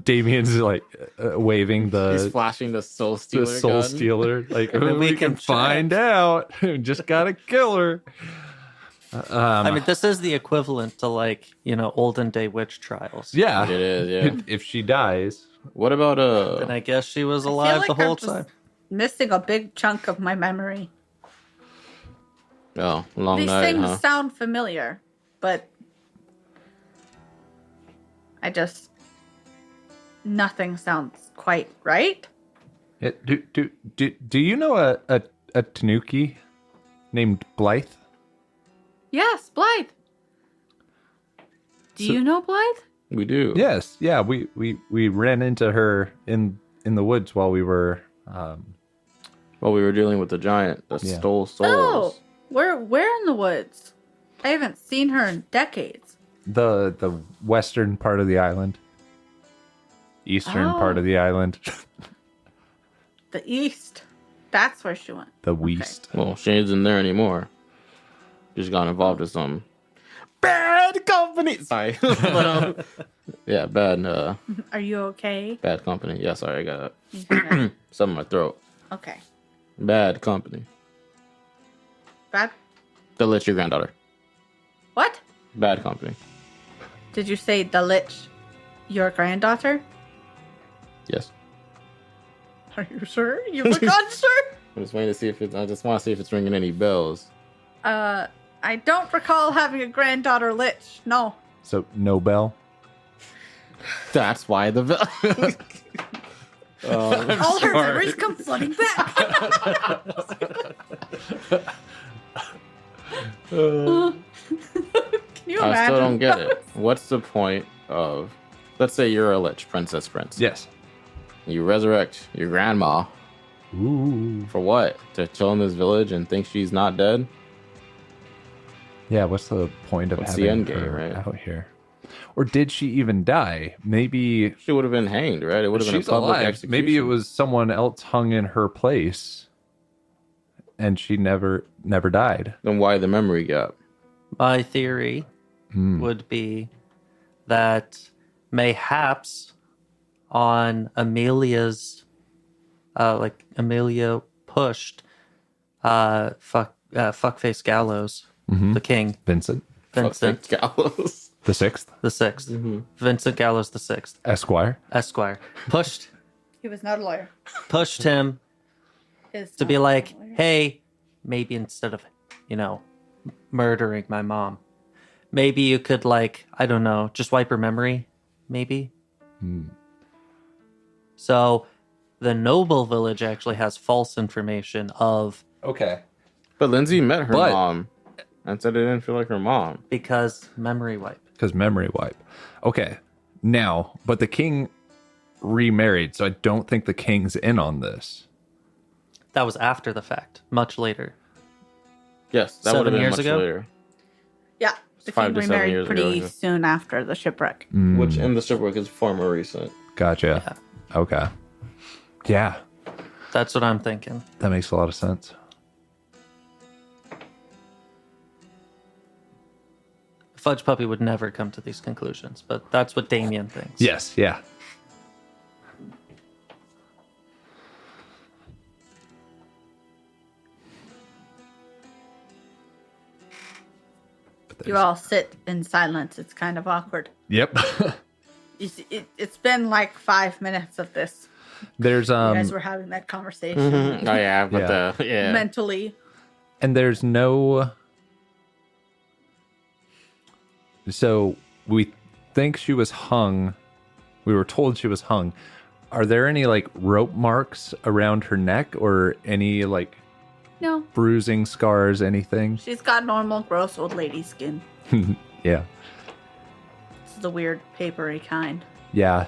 Damien's like waving He's flashing the soul stealer. the soul gun. stealer. Like we we can can find out. Just gotta kill her. I mean, this is the equivalent to olden day witch trials. Yeah, It is. Yeah. if she dies, What about And I guess she was I feel alive like the whole I'm just time. missing a big chunk of my memory. Oh, long These night, things huh? sound familiar, but nothing sounds quite right. do you know a Tanuki named Blythe? Yes, Blythe. Do you know Blythe? We do. Yes, yeah. We ran into her in the woods while we were. Well, we were dealing with the giant that Yeah. stole souls. Oh, where in the woods? I haven't seen her in decades. The western part of the island, eastern part of the island, The east. That's where she went. the west. Well, she ain't in there anymore. Just got involved in some bad company. Sorry. But, yeah, bad Are you okay? bad company. Yeah, sorry, I got something in my throat. Okay. Bad company. Bad. The Lich, your granddaughter. What? Bad company. Did you say the Lich, your granddaughter? Yes. Are you sure? You look unsure? I'm just waiting to see if it's. I just want to see if it's ringing any bells. I don't recall having a granddaughter Lich. No. So Nobel. That's why the bell. All her memories come flooding back. Can you imagine? I still don't get it. What's the point of? Let's say you're a Lich, Princess Prince. Yes. You resurrect your grandma. Ooh. For what? To chill in this village and think she's not dead? Yeah. What's the point of What's having the end game, her right? out here? Or did she even die? Maybe She would have been hanged, right? It would have been a she's public alive. execution. Maybe it was someone else hung in her place, and she never died. Then why the memory gap? My theory would be that mayhaps on Amelia's, Amelia pushed fuckface Gallows, the king, Vincent Vincent, Gallows. the Sixth, the 6th, Vincent Gallows the 6th, Esquire. He was not a lawyer. pushed him to be like, hey, maybe instead of, murdering my mom, maybe you could I don't know, just wipe her memory, maybe. So the noble village actually has false information of Okay. But Lindsay met her But- mom and said it didn't feel like her mom. because memory wipe. Because memory wipe. Okay. Now, but the king remarried, so I don't think the king's in on this. That was after the fact, much later. Yes, that 7 would have been years much ago? later. Yeah. The 5 king to 7 remarried years ago, pretty yeah. soon after the shipwreck. Which in the shipwreck is far more recent. Gotcha. Okay. Yeah, That's what I'm thinking. that makes a lot of sense. Fudge Puppy would never come to these conclusions, but that's what Damien thinks. Yes, yeah. You all sit in silence. It's kind of awkward. Yep. It's been like 5 minutes of this. There's You guys were having that conversation Oh yeah, but mentally. and there's no. So we think she was hung. We were told she was hung. Are there any like rope marks around her neck or any like No, bruising scars, anything? she's got normal, gross old lady skin. Yeah. It's the weird, papery kind. Yeah.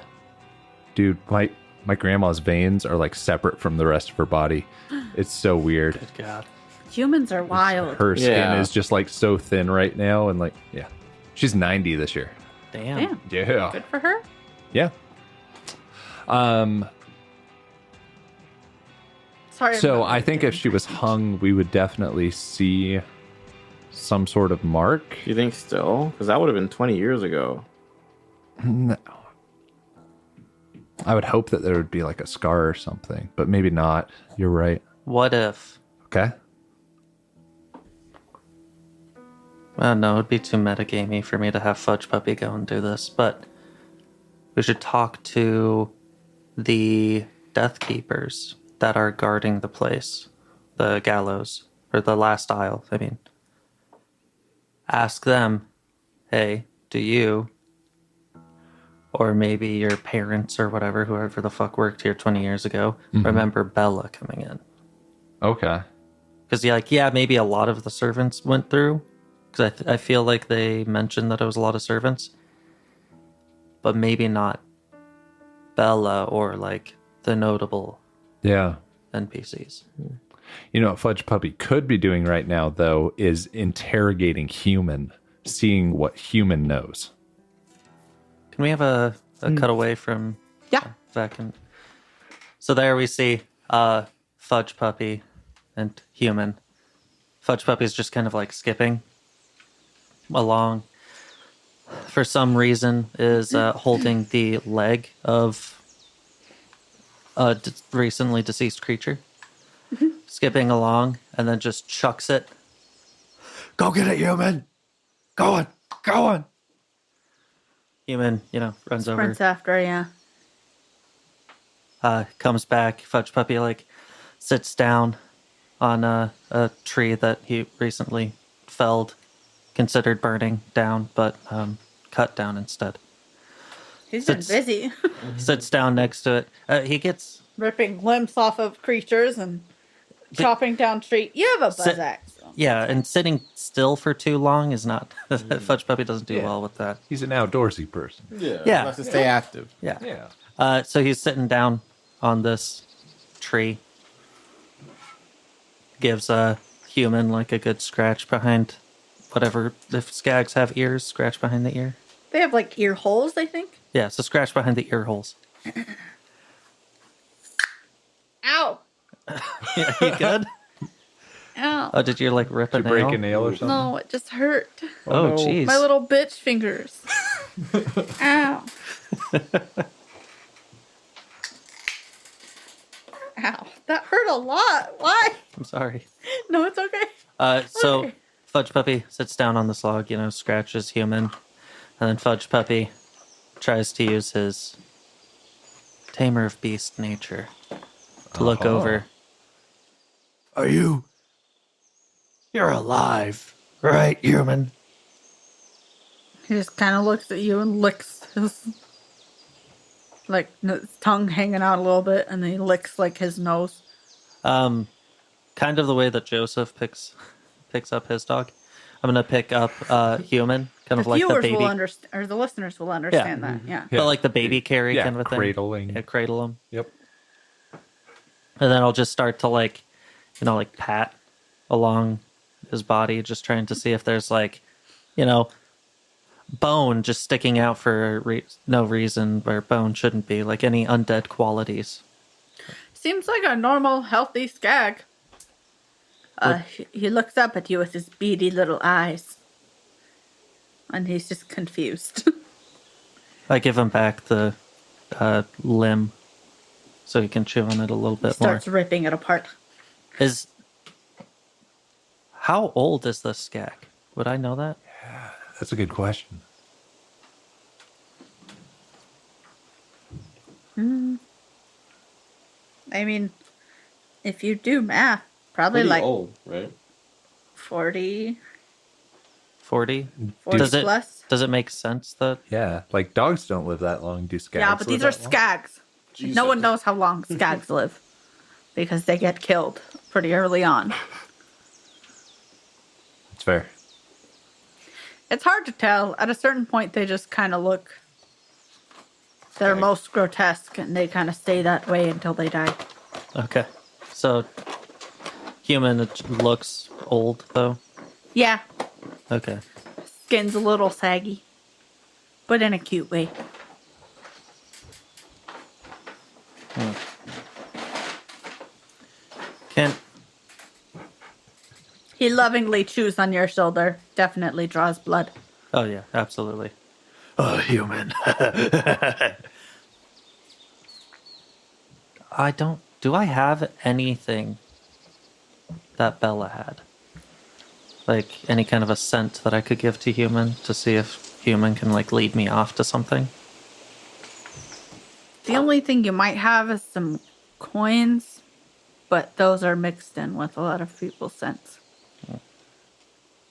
Dude, my grandma's veins are like separate from the rest of her body. It's so weird. Good God. Humans are wild. Her skin Yeah. is just like so thin right now and like yeah. She's 90 this year. Damn. Damn, Yeah. good for her. Yeah. Sorry. So about I that, think dude. if she was hung, we would definitely see some sort of mark. you think still? Because that would have been 20 years ago. No. I would hope that there would be like a scar or something, but maybe not. You're right. What if? Okay. Well, no, it'd be too metagamey for me to have Fudge Puppy go and do this, but we should talk to the Death Keepers that are guarding the place, the gallows, or the last aisle, I mean. Ask them, hey, do you, or maybe your parents or whatever, whoever the fuck worked here 20 years ago, remember Bella coming in? Okay. Because maybe a lot of the servants went through. Because I feel like they mentioned that it was a lot of servants. But maybe not Bella or like the notable Yeah. NPCs. You know what Fudge Puppy could be doing right now, though, is interrogating Human, seeing what Human knows. Can we have a cutaway from Yeah. back in? So there we see Fudge Puppy and Human. Fudge Puppy's just kind of like skipping along. For some reason, is holding the leg of a recently deceased creature. Skipping along and then just chucks it. Go get it, human. Go on. Go on. Human, runs over. Sprints after, yeah. Comes back. Fudge Puppy sits down on a tree that he recently felled, considered burning down, but cut down instead. He's been busy Sits down next to it. He gets ripping limbs off of creatures and chopping down trees. You have a buzz axe. So. and sitting still for too long is not. Fudge Puppy doesn't do well with that. He's an outdoorsy person. Yeah. Let's stay active. Yeah. Yeah. So he's sitting down on this tree. Gives a human a good scratch behind whatever. If skags have ears, scratch behind the ear. They have ear holes, I think. Yeah, so scratch behind the ear holes. Ow! Yeah, you good? Ow! Oh, did you rip a Did you nail? break a nail or something? No, it just hurt. Oh, no. jeez. My little bitch fingers. Ow! Ow! That hurt a lot. Why? I'm sorry. No, it's okay. So Okay. Fudge Puppy sits down on this log, scratches human, and then Fudge Puppy tries to use his Tamer of Beast nature to look over. Are you? You're alive, right, human? He just kind of looks at you and licks his his tongue hanging out a little bit, and then he licks his nose. Kind of the way that Joseph picks up his dog. I'm gonna pick up human, kind of The like the viewers baby, will understand, or the listeners will understand that. Yeah. but like the baby carry Yeah, kind of a thing. cradling. Yeah, cradle him, Yep. and then I'll just start to pat along his body, just trying to see if there's bone just sticking out for no reason where bone shouldn't be, any undead qualities. Seems like a normal, healthy skag. He looks up at you with his beady little eyes. And he's just confused. I give him back the limb so he can chew on it a little bit more. Starts ripping it apart. How old is this skag? Would I know that? Yeah, that's a good question. I mean, if you do math, probably Pretty like old, right? 40 40? plus. Does it make sense that... Yeah, like dogs don't live that long. Do skags? Yeah, but these are skags. Jesus. No one knows how long skags live because they get killed pretty early on. It's fair. It's hard to tell. At a certain point, they just kind of look their most grotesque, and they kind of stay that way until they die. Okay. So, human it looks old, though? Yeah, Okay. skin's a little saggy, but in a cute way. Can He lovingly chews on your shoulder. Definitely draws blood. Oh, yeah, absolutely. Oh, human. Do I have anything that Bella had? Like, any kind of a scent that I could give to human to see if human can, like, lead me off to something? The only thing you might have is some coins, but those are mixed in with a lot of people's scents.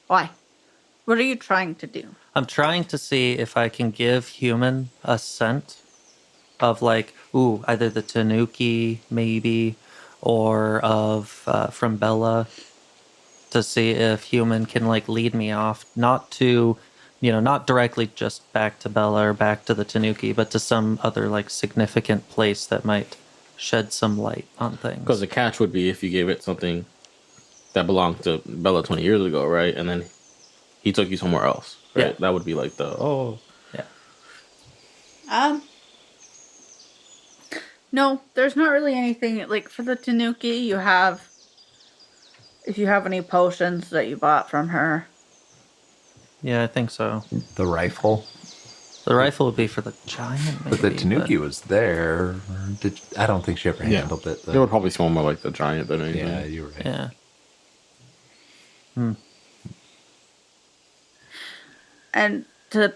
Why? What are you trying to do? I'm trying to see if I can give human a scent of like, either the Tanuki maybe, or of from Bella, to see if human can like lead me off, not to, not directly just back to Bella or back to the Tanuki, but to some other like significant place that might shed some light on things. Because the catch would be if you gave it something that belonged to Bella 20 years ago, right? And then he took you somewhere else, right? Yeah. That would be like yeah. No, there's not really anything like for the Tanuki. You have, if you have any potions that you bought from her. Yeah, I think so. The rifle. The rifle would be for the giant, maybe, But the Tanuki was there. I don't think she ever Yeah. handled it. It would probably smell more like the giant than anything. Yeah, you're right. Yeah. And to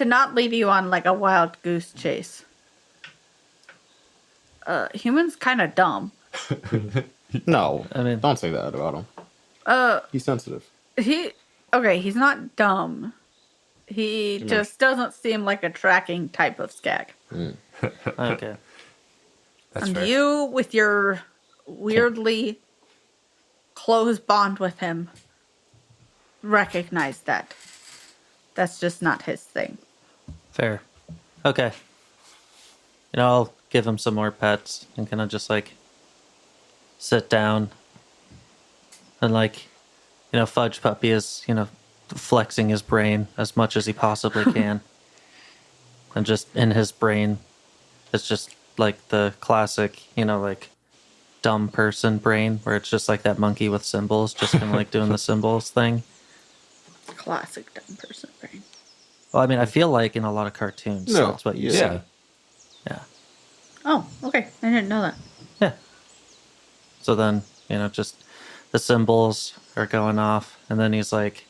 not lead you on like a wild goose chase. Human's kind of dumb. No, I mean- don't say that about him. He's sensitive. He's not dumb. He just doesn't seem like a tracking type of skag. Okay. That's And fair. you, with your weirdly close bond with him, recognize that. That's just not his thing. Fair. Okay. I'll give him some more pets and kind of just like sit down and like, Fudge Puppy is, flexing his brain as much as he possibly can. And just in his brain, it's just like the classic, like dumb person brain where it's just like that monkey with symbols, just kind of like doing the symbols thing. Classic dumb person brain. Well, I mean, I feel like in a lot of cartoons, No, that's what you yeah. see. Yeah. Oh, okay. I didn't know that. Yeah. So then, just the symbols are going off, and then he's like,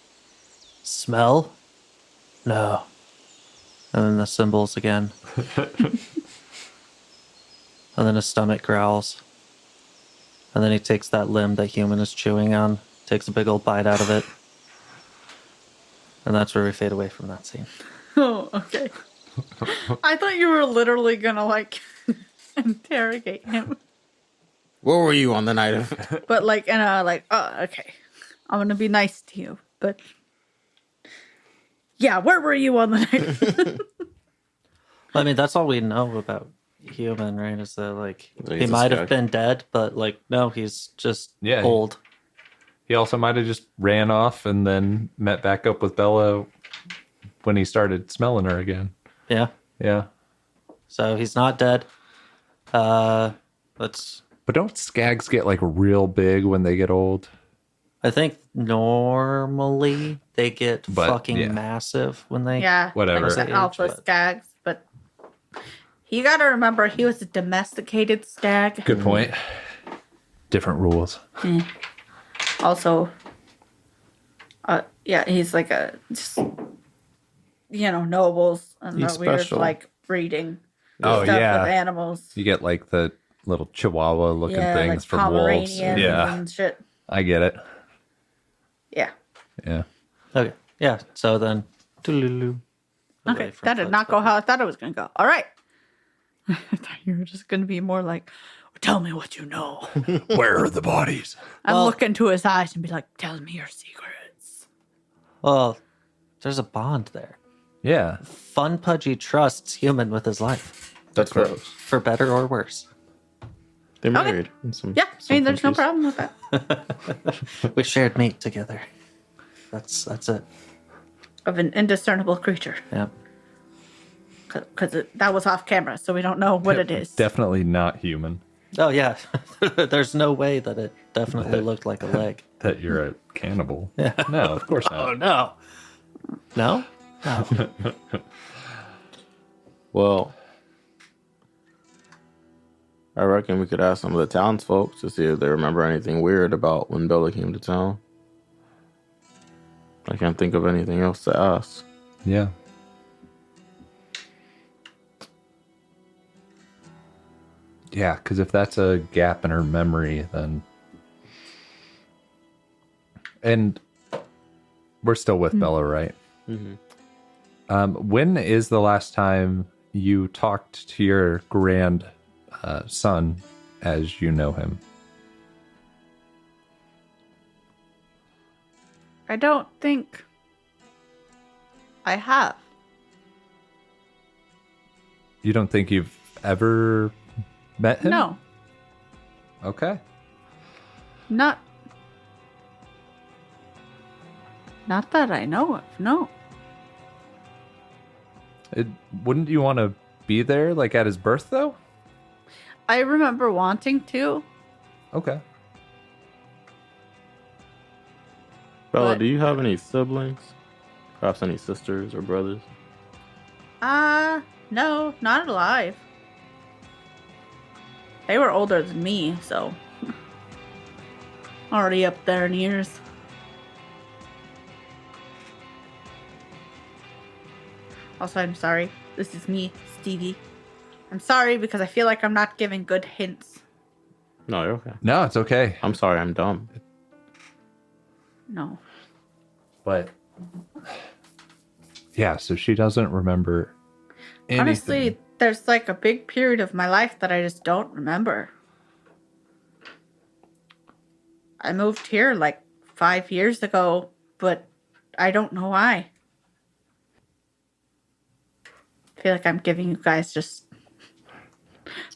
smell? No. And then the symbols again. And then his stomach growls. And then he takes that limb that human is chewing on, takes a big old bite out of it. And that's where we fade away from that scene. Oh, okay. I thought you were literally gonna like interrogate him, Where were you on the night of? but like in a like, oh, okay, I'm gonna be nice to you, but yeah, where were you on the night? I mean, that's all we know about human, right? Is that like That he he's a might have skag. been dead, but like no, he's just Yeah. old. He also might have just ran off and then met back up with Bella when he started smelling her again. Yeah. Yeah. So he's not dead. Let's. But don't skags get like real big when they get old? I think normally they get But, fucking yeah. massive when they. Yeah, Whatever. like the Age, alpha but- skags, but you got to remember he was a domesticated stag. Good point. Different rules. Also, yeah, he's like a just nobles and He's the weird special. like breeding Oh, stuff yeah. with animals. You get like the little chihuahua looking Yeah, things like from wolves. Pomeranians Yeah, and shit. I get it. Yeah. Yeah. Okay. Yeah. So then. Toodaloo. Okay, Away from that did Fudge not go Puppy. how I thought it was going to go. All right. I thought you were just going to be more like, tell me what you know. Where are the bodies? I'm Well- look into his eyes and be like, tell me your secrets. Well, there's a bond there. Yeah. Fun Pudgy trusts human with his life, That's gross. for better or worse. They're married. In some, Yeah, some there's no countries. problem with that. We shared meat together. That's it. Of an indiscernible creature. Yeah. Because that was off camera, so we don't know what it is. Definitely not human. Oh yeah. There's no way that it definitely looked like a leg. That you're a cannibal. Yeah. No, of course not. Oh no. No? No. Well, I reckon we could ask some of the townsfolk to see if they remember anything weird about when Bella came to town. I can't think of anything else to ask. Yeah. Yeah, because if that's a gap in her memory, then. And we're still with Bella, right? When is the last time you talked to your son as you know him? I don't think I have. You don't think you've ever met him? No, Okay. not that I know of. No. Wouldn't you want to be there, like at his birth, though? I remember wanting to. Okay. Bella, But- do you have any siblings? Perhaps any sisters or brothers? No, not alive. They were older than me, so already up there in years. Also, I'm sorry. This is me, Stevie. I'm sorry because I feel like I'm not giving good hints. No, you're okay. No, it's okay. I'm sorry, I'm dumb. No. But yeah, so she doesn't remember anything. Honestly, there's like a big period of my life that I just don't remember. I moved here like 5 years ago, but I don't know why. I feel like I'm giving you guys just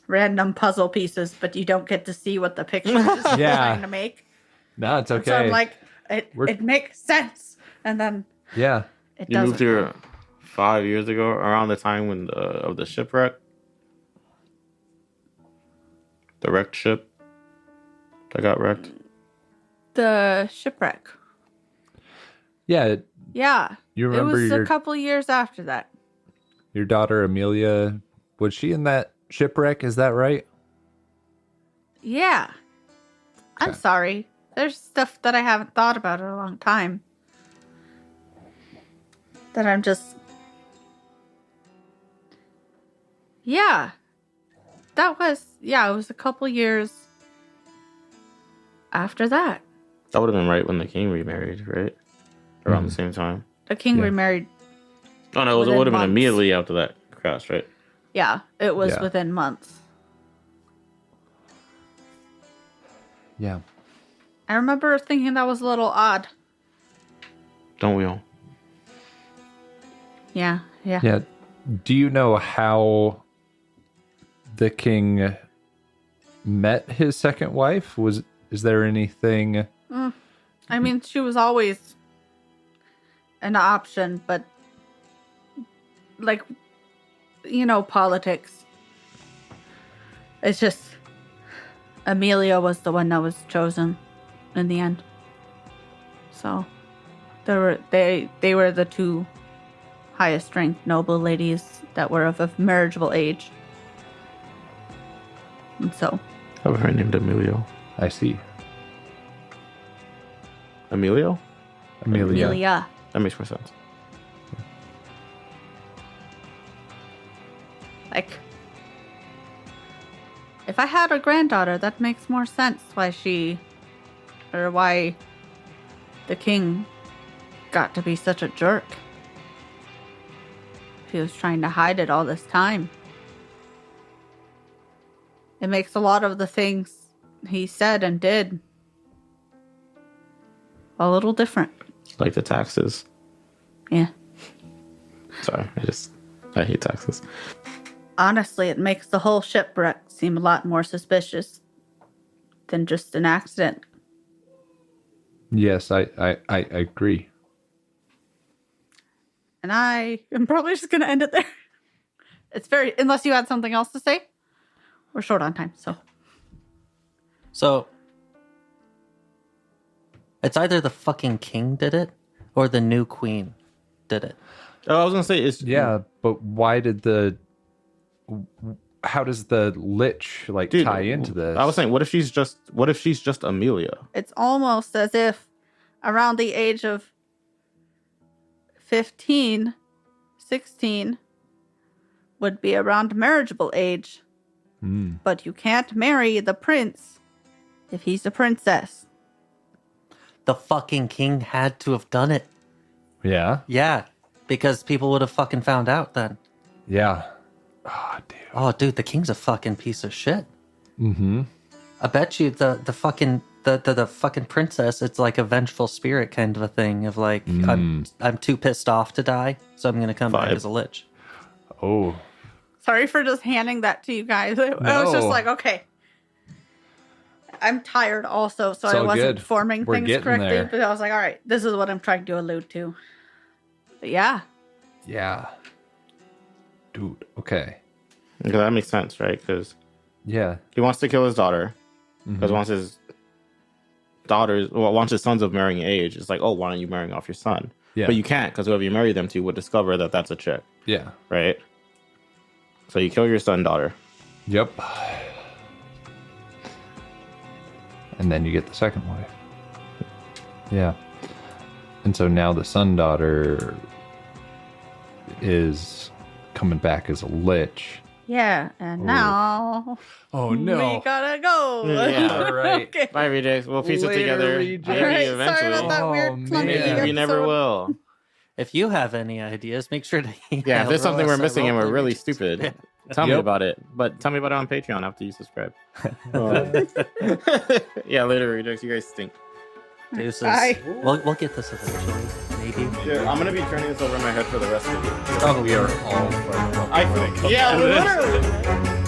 random puzzle pieces, but you don't get to see what the picture is Yeah. trying to make. No, it's okay. So I'm like, We're- it makes sense. And then yeah. it You doesn't. moved here 5 years ago, around the time when of the shipwreck? The wrecked ship that got wrecked? The shipwreck. Yeah. Yeah. You It remember was a couple years after that. your daughter Amelia, was she in that shipwreck? Is that right? Yeah. I'm Okay. sorry. There's stuff that I haven't thought about in a long time. That I'm just. Yeah. It was a couple years after that. That would have been right when the king remarried, right? Around the same time. The king Yeah. remarried. Oh no, it Within would have been months. immediately after that crash, right? Yeah, it was Yeah. within months. Yeah. I remember thinking that was a little odd. Don't we all? Yeah. Yeah. Do you know how the king met his second wife? Is there anything? I mean, she was always an option, but like, politics. It's just Amelia was the one that was chosen in the end. So they were the two highest ranked noble ladies that were of a marriageable age. And so I have her named Emilio. I see. Emilio? Amelia. That makes more sense. Like, if I had a granddaughter, that makes more sense why the king got to be such a jerk. He was trying to hide it all this time. It makes a lot of the things he said and did a little different. Like the taxes. Yeah. Sorry, I hate taxes. Honestly, it makes the whole shipwreck seem a lot more suspicious than just an accident. Yes, I agree. And I am probably just going to end it there. Unless you had something else to say. We're short on time, so. So, it's either the fucking king did it or the new queen did it. Oh, I was gonna say it's but how does the Lich tie into this? I was saying, what if she's just Amelia? It's almost as if around the age of 15, 16 would be around marriageable age. But you can't marry the prince if he's a princess. The fucking king had to have done it. Yeah? Yeah, because people would have fucking found out then. Yeah. Oh, dude, the king's a fucking piece of shit. Mm-hmm. I bet you the fucking princess, it's like a vengeful spirit kind of a thing of like, I'm too pissed off to die, so I'm gonna come back as a lich. Oh. Sorry for just handing that to you guys. I was just like, okay. I'm tired also, so I wasn't forming things correctly. There. But I was like, all right, this is what I'm trying to allude to. But yeah. Yeah. Dude, okay. Okay, that makes sense, right? Because he wants to kill his daughter. Because once his sons of marrying age, it's like, oh, why aren't you marrying off your son? Yeah. But you can't, because whoever you marry them to would discover that that's a chick. Yeah. Right? So you kill your son, daughter. Yep. And then you get the second wife. Yeah. And so now the son daughter is coming back as a lich. Yeah, and now we gotta go. Yeah, all right. Okay. Bye, Rejects. We'll piece it Later, together. Rejects. Maybe All right, eventually. sorry about that weird clunky man. We never episode. will. If you have any ideas, make sure to email Yeah, if there's something we're us at missing and we're really roleplayreactions. stupid, tell me about it. But tell me about it on Patreon after you subscribe. Yeah, later, Rejects. You guys stink. Deuces. Bye. We'll get this eventually, maybe. Sure, I'm gonna be turning this over my head for the rest of it. Oh, we are all fucked up. Yeah, literally.